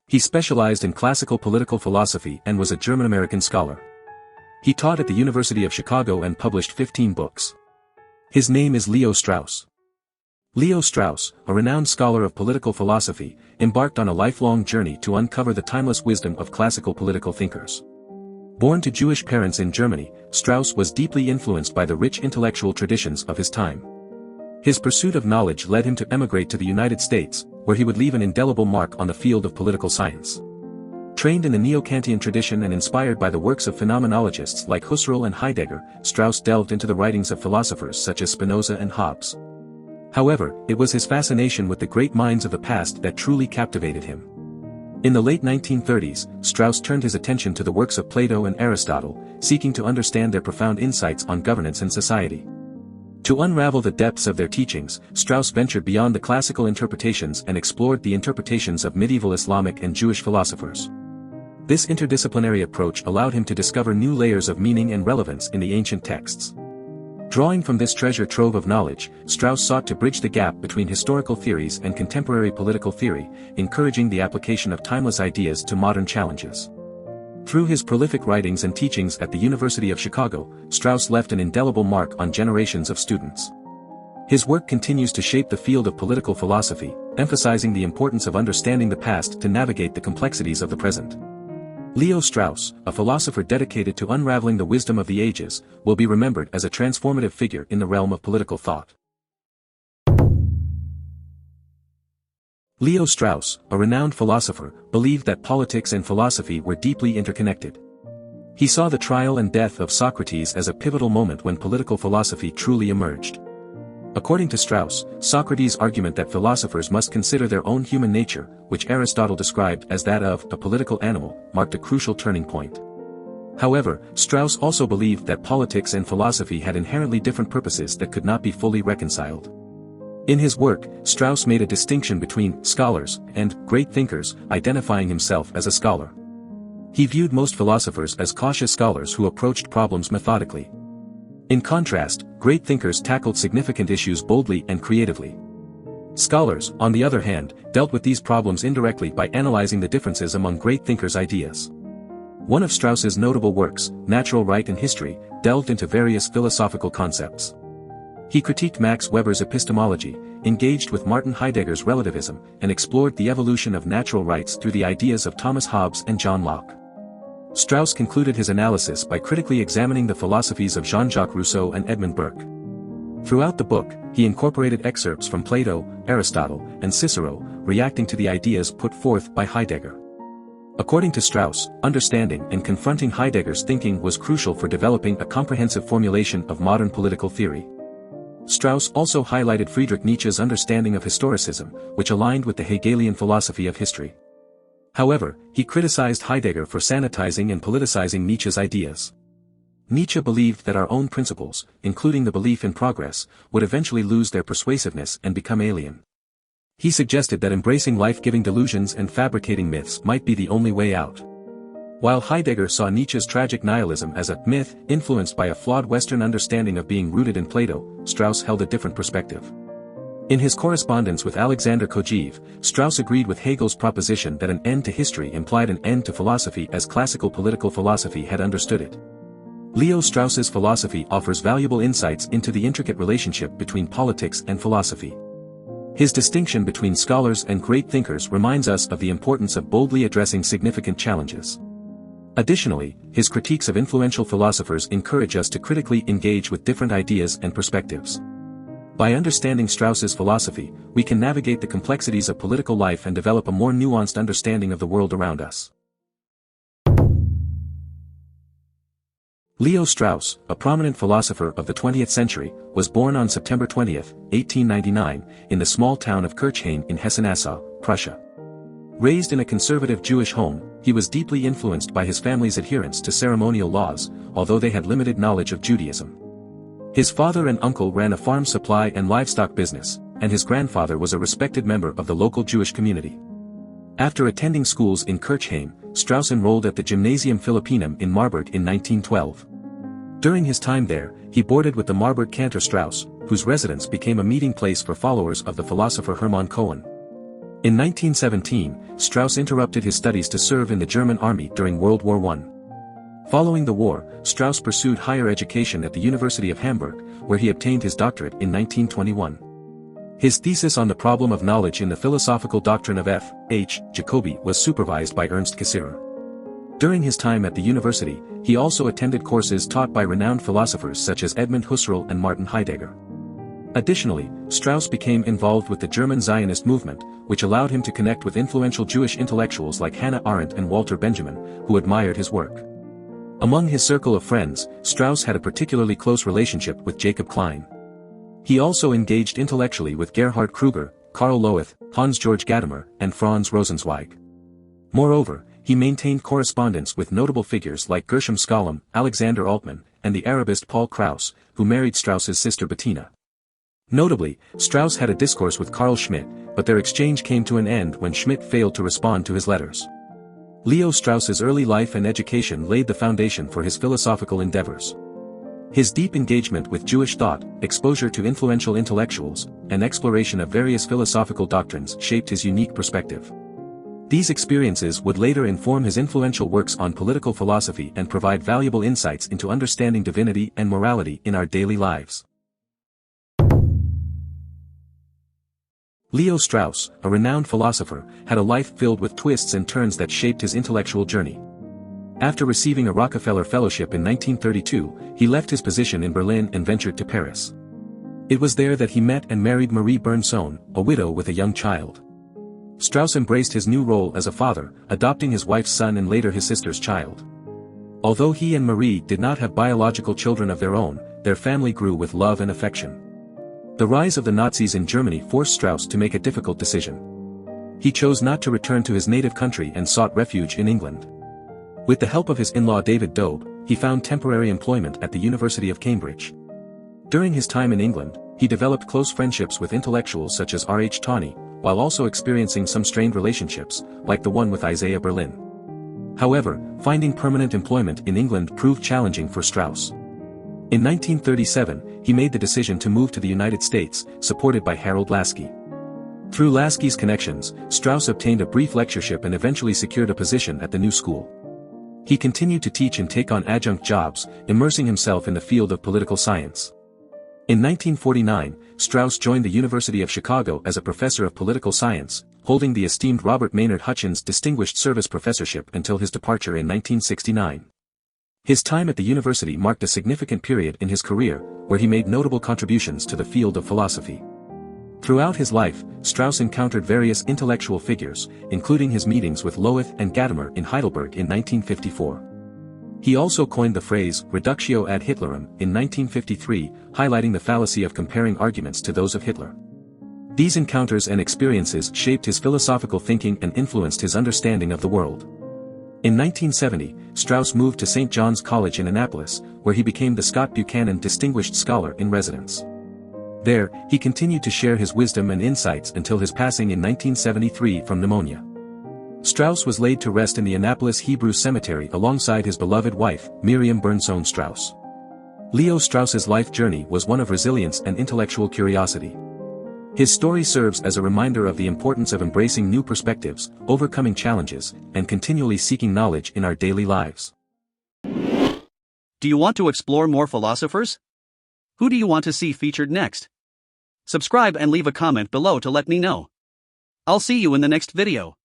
He specialized in classical political philosophy and was a German-American scholar. He taught at the University of Chicago and published 15 books. His name is Leo Strauss. Leo Strauss, a renowned scholar of political philosophy, embarked on a lifelong journey to uncover the timeless wisdom of classical political thinkers. Born to Jewish parents in Germany, Strauss was deeply influenced by the rich intellectual traditions of his time. His pursuit of knowledge led him to emigrate to the United States, where he would leave an indelible mark on the field of political science. Trained in the Neo-Kantian tradition and inspired by the works of phenomenologists like Husserl and Heidegger, Strauss delved into the writings of philosophers such as Spinoza and Hobbes. However, it was his fascination with the great minds of the past that truly captivated him. In the late 1930s, Strauss turned his attention to the works of Plato and Aristotle, seeking to understand their profound insights on governance and society. To unravel the depths of their teachings, Strauss ventured beyond the classical interpretations and explored the interpretations of medieval Islamic and Jewish philosophers. This interdisciplinary approach allowed him to discover new layers of meaning and relevance in the ancient texts. Drawing from this treasure trove of knowledge, Strauss sought to bridge the gap between historical theories and contemporary political theory, encouraging the application of timeless ideas to modern challenges. Through his prolific writings and teachings at the University of Chicago, Strauss left an indelible mark on generations of students. His work continues to shape the field of political philosophy, emphasizing the importance of understanding the past to navigate the complexities of the present. Leo Strauss, a philosopher dedicated to unraveling the wisdom of the ages, will be remembered as a transformative figure in the realm of political thought. Leo Strauss, a renowned philosopher, believed that politics and philosophy were deeply interconnected. He saw the trial and death of Socrates as a pivotal moment when political philosophy truly emerged. According to Strauss, Socrates' argument that philosophers must consider their own human nature, which Aristotle described as that of a political animal, marked a crucial turning point. However, Strauss also believed that politics and philosophy had inherently different purposes that could not be fully reconciled. In his work, Strauss made a distinction between scholars and great thinkers, identifying himself as a scholar. He viewed most philosophers as cautious scholars who approached problems methodically. In contrast, great thinkers tackled significant issues boldly and creatively. Scholars, on the other hand, dealt with these problems indirectly by analyzing the differences among great thinkers' ideas. One of Strauss's notable works, Natural Right and History, delved into various philosophical concepts. He critiqued Max Weber's epistemology, engaged with Martin Heidegger's relativism, and explored the evolution of natural rights through the ideas of Thomas Hobbes and John Locke. Strauss concluded his analysis by critically examining the philosophies of Jean-Jacques Rousseau and Edmund Burke. Throughout the book, he incorporated excerpts from Plato, Aristotle, and Cicero, reacting to the ideas put forth by Heidegger. According to Strauss, understanding and confronting Heidegger's thinking was crucial for developing a comprehensive formulation of modern political theory. Strauss also highlighted Friedrich Nietzsche's understanding of historicism, which aligned with the Hegelian philosophy of history. However, he criticized Heidegger for sanitizing and politicizing Nietzsche's ideas. Nietzsche believed that our own principles, including the belief in progress, would eventually lose their persuasiveness and become alien. He suggested that embracing life-giving delusions and fabricating myths might be the only way out. While Heidegger saw Nietzsche's tragic nihilism as a myth influenced by a flawed Western understanding of being rooted in Plato, Strauss held a different perspective. In his correspondence with Alexander Kojève, Strauss agreed with Hegel's proposition that an end to history implied an end to philosophy as classical political philosophy had understood it. Leo Strauss's philosophy offers valuable insights into the intricate relationship between politics and philosophy. His distinction between scholars and great thinkers reminds us of the importance of boldly addressing significant challenges. Additionally, his critiques of influential philosophers encourage us to critically engage with different ideas and perspectives. By understanding Strauss's philosophy, we can navigate the complexities of political life and develop a more nuanced understanding of the world around us. Leo Strauss, a prominent philosopher of the 20th century, was born on September 20, 1899, in the small town of Kirchhain in Hesse-Nassau, Prussia. Raised in a conservative Jewish home, he was deeply influenced by his family's adherence to ceremonial laws, although they had limited knowledge of Judaism. His father and uncle ran a farm supply and livestock business, and his grandfather was a respected member of the local Jewish community. After attending schools in Kirchhain, Strauss enrolled at the Gymnasium Philippinum in Marburg in 1912. During his time there, he boarded with the Marburg cantor Strauss, whose residence became a meeting place for followers of the philosopher Hermann Cohen. In 1917, Strauss interrupted his studies to serve in the German army during World War I. Following the war, Strauss pursued higher education at the University of Hamburg, where he obtained his doctorate in 1921. His thesis on the problem of knowledge in the philosophical doctrine of F. H. Jacobi was supervised by Ernst Cicero. During his time at the university, he also attended courses taught by renowned philosophers such as Edmund Husserl and Martin Heidegger. Additionally, Strauss became involved with the German Zionist movement, which allowed him to connect with influential Jewish intellectuals like Hannah Arendt and Walter Benjamin, who admired his work. Among his circle of friends, Strauss had a particularly close relationship with Jacob Klein. He also engaged intellectually with Gerhard Kruger, Karl Loeth, Hans-Georg Gadamer, and Franz Rosenzweig. Moreover, he maintained correspondence with notable figures like Gershom Scholem, Alexander Altmann, and the Arabist Paul Kraus, who married Strauss's sister Bettina. Notably, Strauss had a discourse with Carl Schmitt, but their exchange came to an end when Schmitt failed to respond to his letters. Leo Strauss's early life and education laid the foundation for his philosophical endeavors. His deep engagement with Jewish thought, exposure to influential intellectuals, and exploration of various philosophical doctrines shaped his unique perspective. These experiences would later inform his influential works on political philosophy and provide valuable insights into understanding divinity and morality in our daily lives. Leo Strauss, a renowned philosopher, had a life filled with twists and turns that shaped his intellectual journey. After receiving a Rockefeller Fellowship in 1932, he left his position in Berlin and ventured to Paris. It was there that he met and married Marie Bernsohn, a widow with a young child. Strauss embraced his new role as a father, adopting his wife's son and later his sister's child. Although he and Marie did not have biological children of their own, their family grew with love and affection. The rise of the Nazis in Germany forced Strauss to make a difficult decision. He chose not to return to his native country and sought refuge in England. With the help of his in-law David Dobe, he found temporary employment at the University of Cambridge. During his time in England, he developed close friendships with intellectuals such as R. H. Tawney, while also experiencing some strained relationships, like the one with Isaiah Berlin. However, finding permanent employment in England proved challenging for Strauss. In 1937, he made the decision to move to the United States, supported by Harold Laski. Through Laski's connections, Strauss obtained a brief lectureship and eventually secured a position at the new school. He continued to teach and take on adjunct jobs, immersing himself in the field of political science. In 1949, Strauss joined the University of Chicago as a professor of political science, holding the esteemed Robert Maynard Hutchins Distinguished Service Professorship until his departure in 1969. His time at the university marked a significant period in his career, where he made notable contributions to the field of philosophy. Throughout his life, Strauss encountered various intellectual figures, including his meetings with Loeth and Gadamer in Heidelberg in 1954. He also coined the phrase reductio ad Hitlerum in 1953, highlighting the fallacy of comparing arguments to those of Hitler. These encounters and experiences shaped his philosophical thinking and influenced his understanding of the world. In 1970, Strauss moved to St. John's College in Annapolis, where he became the Scott Buchanan Distinguished Scholar in Residence. There, he continued to share his wisdom and insights until his passing in 1973 from pneumonia. Strauss was laid to rest in the Annapolis Hebrew Cemetery alongside his beloved wife, Miriam Bernsohn Strauss. Leo Strauss's life journey was one of resilience and intellectual curiosity. His story serves as a reminder of the importance of embracing new perspectives, overcoming challenges, and continually seeking knowledge in our daily lives. Do you want to explore more philosophers? Who do you want to see featured next? Subscribe and leave a comment below to let me know. I'll see you in the next video.